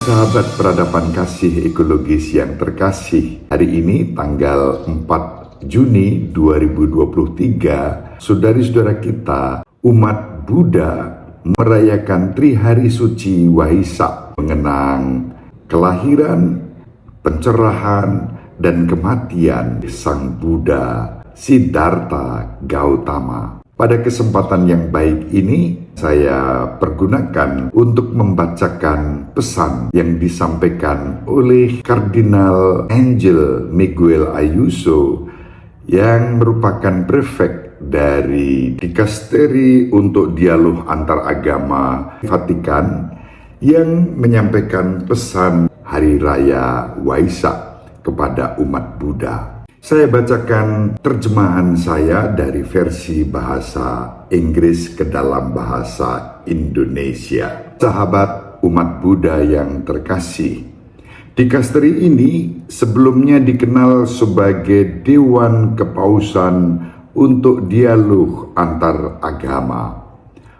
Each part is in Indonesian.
Sahabat peradaban kasih ekologis yang terkasih, hari ini tanggal 4 Juni 2023, saudari-saudara kita umat Buddha merayakan Trihari Suci Waisak, mengenang kelahiran, pencerahan, dan kematian Sang Buddha Siddhartha Gautama. Pada kesempatan yang baik ini, saya pergunakan untuk membacakan pesan yang disampaikan oleh Kardinal Angel Miguel Ayuso yang merupakan prefek dari Dikasteri untuk Dialog Antaragama Vatikan yang menyampaikan pesan Hari Raya Waisak kepada umat Buddha. Saya bacakan terjemahan saya dari versi bahasa Inggris ke dalam bahasa Indonesia. Sahabat umat Buddha yang terkasih, Dikasteri ini sebelumnya dikenal sebagai Dewan Kepausan untuk Dialog Antar Agama,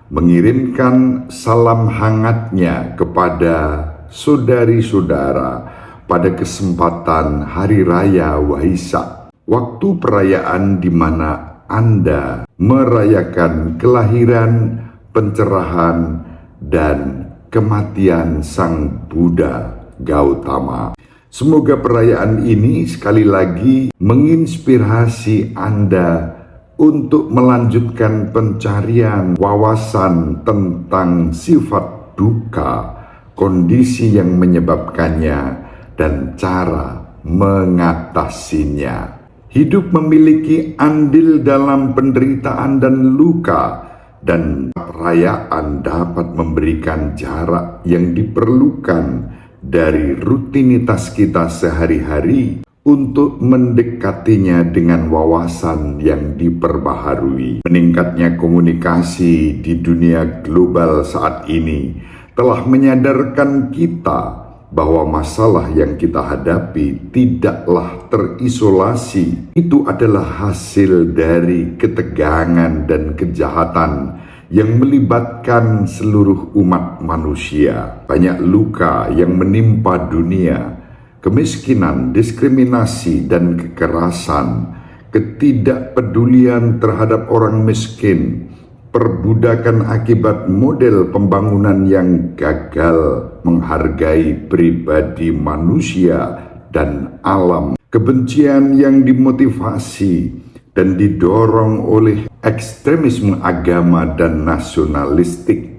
mengirimkan salam hangatnya kepada saudari-saudara pada kesempatan Hari Raya Waisak, waktu perayaan di mana Anda merayakan kelahiran, pencerahan, dan kematian Sang Buddha Gautama. Semoga perayaan ini sekali lagi menginspirasi Anda untuk melanjutkan pencarian wawasan tentang sifat duka, kondisi yang menyebabkannya, dan cara mengatasinya. Hidup memiliki andil dalam penderitaan dan luka, dan perayaan dapat memberikan jarak yang diperlukan dari rutinitas kita sehari-hari untuk mendekatinya dengan wawasan yang diperbaharui. Meningkatnya komunikasi di dunia global saat ini telah menyadarkan kita bahwa masalah yang kita hadapi tidaklah terisolasi. Itu adalah hasil dari ketegangan dan kejahatan yang melibatkan seluruh umat manusia. Banyak luka yang menimpa dunia, kemiskinan, diskriminasi, dan kekerasan, ketidakpedulian terhadap orang miskin, perbudakan akibat model pembangunan yang gagal menghargai pribadi manusia dan alam, kebencian yang dimotivasi dan didorong oleh ekstremisme agama dan nasionalistik,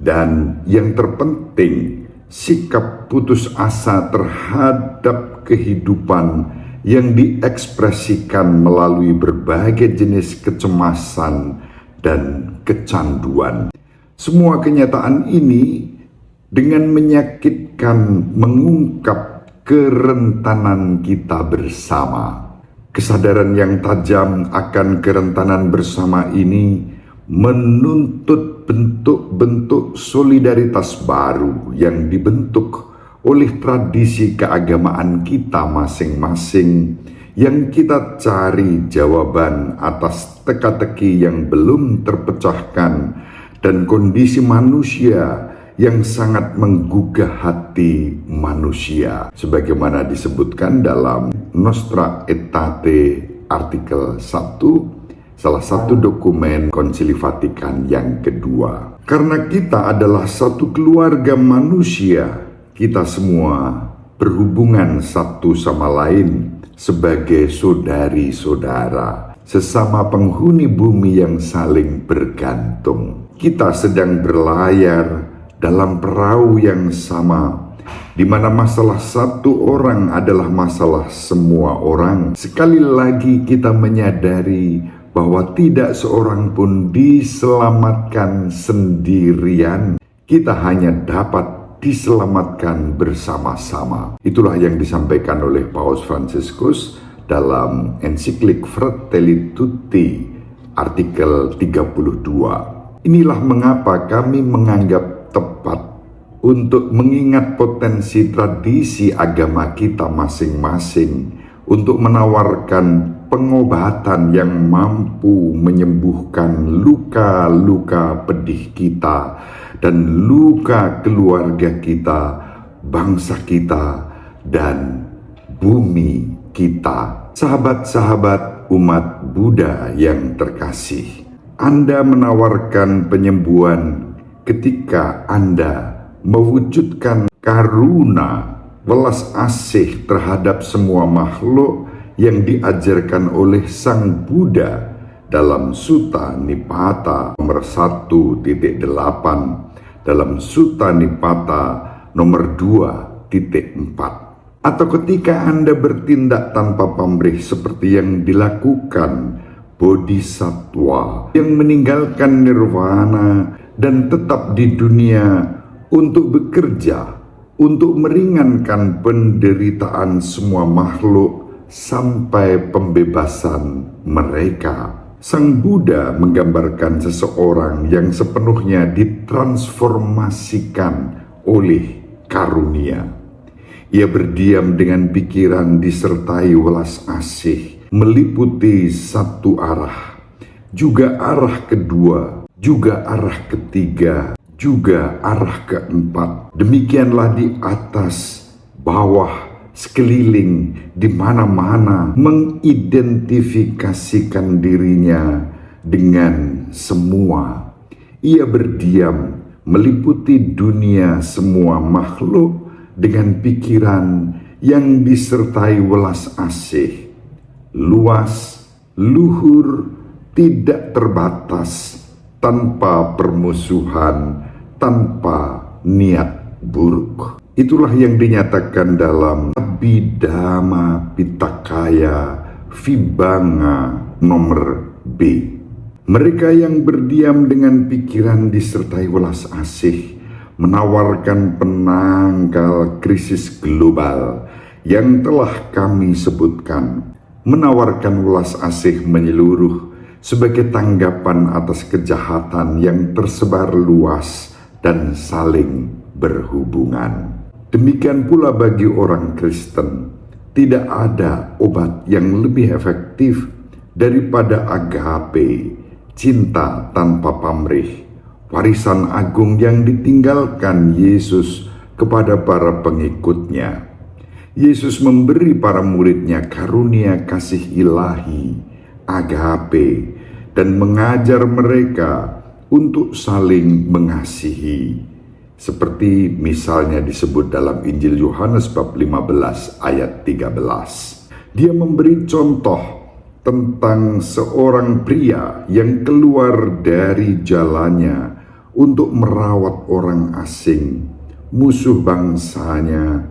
dan yang terpenting, sikap putus asa terhadap kehidupan yang diekspresikan melalui berbagai jenis kecemasan dan kecanduan. Semua kenyataan ini dengan menyakitkan mengungkap kerentanan kita bersama. Kesadaran yang tajam akan kerentanan bersama ini menuntut bentuk-bentuk solidaritas baru yang dibentuk oleh tradisi keagamaan kita masing-masing, yang kita cari jawaban atas teka-teki yang belum terpecahkan dan kondisi manusia yang sangat menggugah hati manusia, sebagaimana disebutkan dalam Nostra Aetate artikel 1, salah satu dokumen Konsili Vatikan yang kedua. Karena kita adalah satu keluarga manusia, kita semua berhubungan satu sama lain sebagai saudari-saudara, sesama penghuni bumi yang saling bergantung. Kita sedang berlayar dalam perahu yang sama, di mana masalah satu orang adalah masalah semua orang. Sekali lagi kita menyadari bahwa tidak seorang pun diselamatkan sendirian. Kita hanya dapat diselamatkan bersama-sama. Itulah yang disampaikan oleh Paus Fransiskus dalam ensiklik Fratelli Tutti artikel 32. Inilah mengapa kami menganggap tepat untuk mengingat potensi tradisi agama kita masing-masing untuk menawarkan pengobatan yang mampu menyembuhkan luka-luka pedih kita dan luka keluarga kita bangsa kita, dan bumi kita. Sahabat-sahabat umat Buddha yang terkasih, Anda menawarkan penyembuhan ketika Anda mewujudkan karuna welas asih terhadap semua makhluk yang diajarkan oleh Sang Buddha dalam Sutta Nipata nomor 1.8, dalam Sutta Nipata nomor 2.4. Atau ketika Anda bertindak tanpa pamrih seperti yang dilakukan Bodhisattva yang meninggalkan nirwana dan tetap di dunia untuk bekerja, untuk meringankan penderitaan semua makhluk sampai pembebasan mereka. Sang Buddha menggambarkan seseorang yang sepenuhnya ditransformasikan oleh karunia. Ia berdiam dengan pikiran disertai welas asih, meliputi satu arah, juga arah kedua, juga arah ketiga, juga arah keempat. Demikianlah di atas, bawah, sekeliling, di mana-mana, mengidentifikasikan dirinya dengan semua. Ia berdiam, meliputi dunia semua makhluk dengan pikiran yang disertai welas asih, luas, luhur, tidak terbatas, tanpa permusuhan, tanpa niat buruk. Itulah yang dinyatakan dalam Abhidhamma Pitaka Vibhanga nomor B. Mereka yang berdiam dengan pikiran disertai welas asih menawarkan penangkal krisis global yang telah kami sebutkan, menawarkan welas asih menyeluruh sebagai tanggapan atas kejahatan yang tersebar luas dan saling berhubungan. Demikian pula bagi orang Kristen, tidak ada obat yang lebih efektif daripada agape, cinta tanpa pamrih, warisan agung yang ditinggalkan Yesus kepada para pengikutnya. Yesus memberi para muridnya karunia kasih ilahi, agape, dan mengajar mereka untuk saling mengasihi. Seperti misalnya disebut dalam Injil Yohanes bab 15 ayat 13. Dia memberi contoh tentang seorang pria yang keluar dari jalannya untuk merawat orang asing, musuh bangsanya,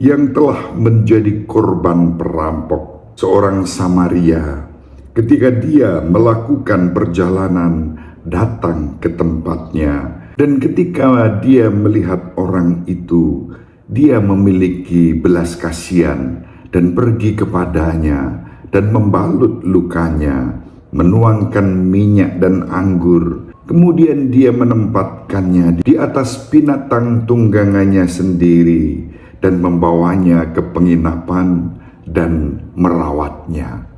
yang telah menjadi korban perampok. Seorang Samaria, ketika dia melakukan perjalanan datang ke tempatnya, dan ketika dia melihat orang itu, dia memiliki belas kasihan dan pergi kepadanya dan membalut lukanya, menuangkan minyak dan anggur. Kemudian dia menempatkannya di atas binatang tunggangannya sendiri dan membawanya ke penginapan dan merawatnya.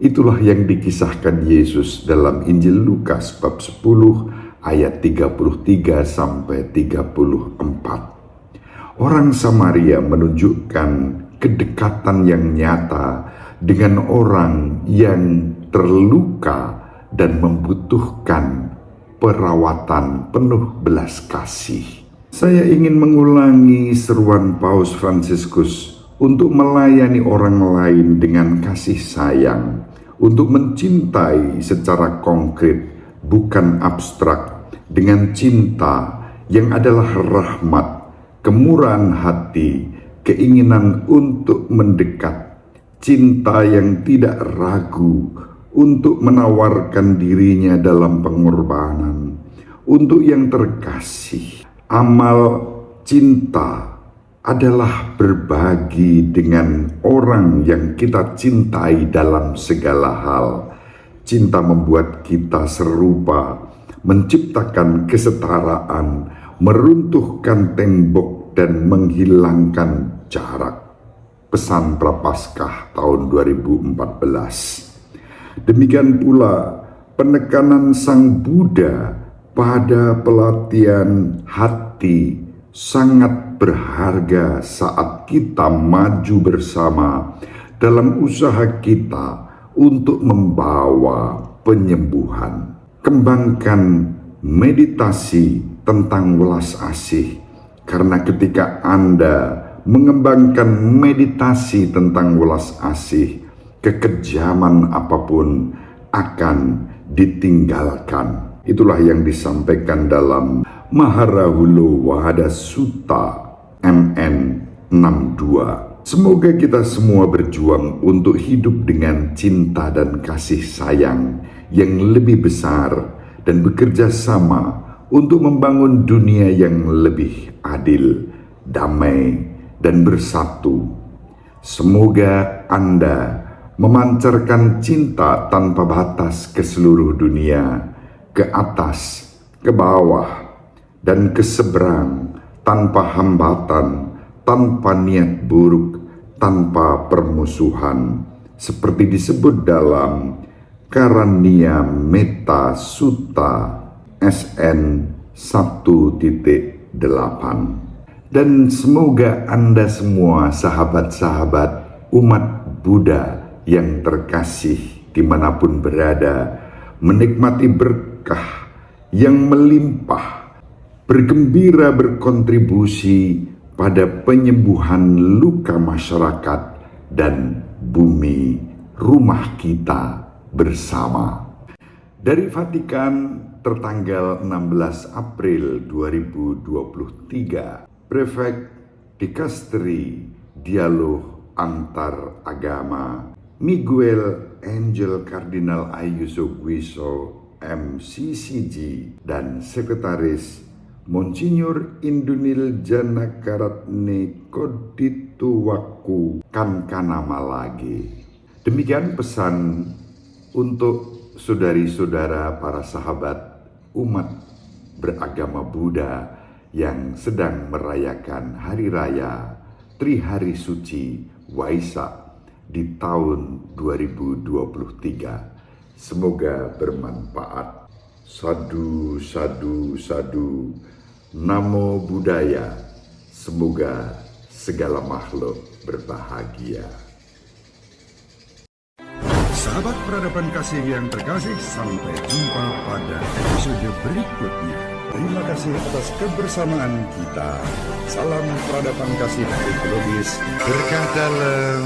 Itulah yang dikisahkan Yesus dalam Injil Lukas bab 10 ayat 33 sampai 34. Orang Samaria menunjukkan kedekatan yang nyata dengan orang yang terluka dan membutuhkan perawatan penuh belas kasih. Saya ingin mengulangi seruan Paus Fransiskus untuk melayani orang lain dengan kasih sayang, untuk mencintai secara konkret, bukan abstrak, dengan cinta yang adalah rahmat, kemurahan hati, keinginan untuk mendekat, cinta yang tidak ragu untuk menawarkan dirinya dalam pengorbanan untuk yang terkasih. Amal cinta adalah berbagi dengan orang yang kita cintai dalam segala hal. Cinta membuat kita serupa, menciptakan kesetaraan, meruntuhkan tembok dan menghilangkan jarak. Pesan Prapaskah tahun 2014. Demikian pula penekanan Sang Buddha pada pelatihan hati sangat berharga saat kita maju bersama dalam usaha kita untuk membawa penyembuhan. Kembangkan meditasi tentang welas asih, karena ketika Anda mengembangkan meditasi tentang welas asih, kekejaman apapun akan ditinggalkan. Itulah yang disampaikan dalam Maharahula Wahada Sutta MN 62. Semoga kita semua berjuang untuk hidup dengan cinta dan kasih sayang yang lebih besar dan bekerja sama untuk membangun dunia yang lebih adil, damai, dan bersatu. Semoga Anda memancarkan cinta tanpa batas ke seluruh dunia, ke atas, ke bawah, dan ke seberang, tanpa hambatan, tanpa niat buruk, tanpa permusuhan, seperti disebut dalam Karania Metta Sutta SN 1.8. Dan semoga Anda semua sahabat-sahabat umat Buddha yang terkasih dimanapun berada, menikmati berkah yang melimpah, bergembira berkontribusi pada penyembuhan luka masyarakat dan bumi rumah kita bersama. Dari Vatikan, tertanggal 16 April 2023, Prefek Dikasteri Dialog Antar Agama Miguel Angel Kardinal Ayuso Guiso MCCG dan Sekretaris Monsinyur Indunil Janakaratne Kodituwaku Kankanama lagi. Demikian pesan untuk saudari-saudara para sahabat umat beragama Buddha yang sedang merayakan Hari Raya Trihari Suci Waisak di tahun 2023. Semoga bermanfaat. Sadu, sadu, sadu. Namo Buddhaya. Semoga segala makhluk berbahagia. Sahabat peradaban kasih yang terkasih, sampai jumpa pada episode berikutnya. Terima kasih atas kebersamaan kita. Salam peradaban kasih ekologis. Berkah dalam.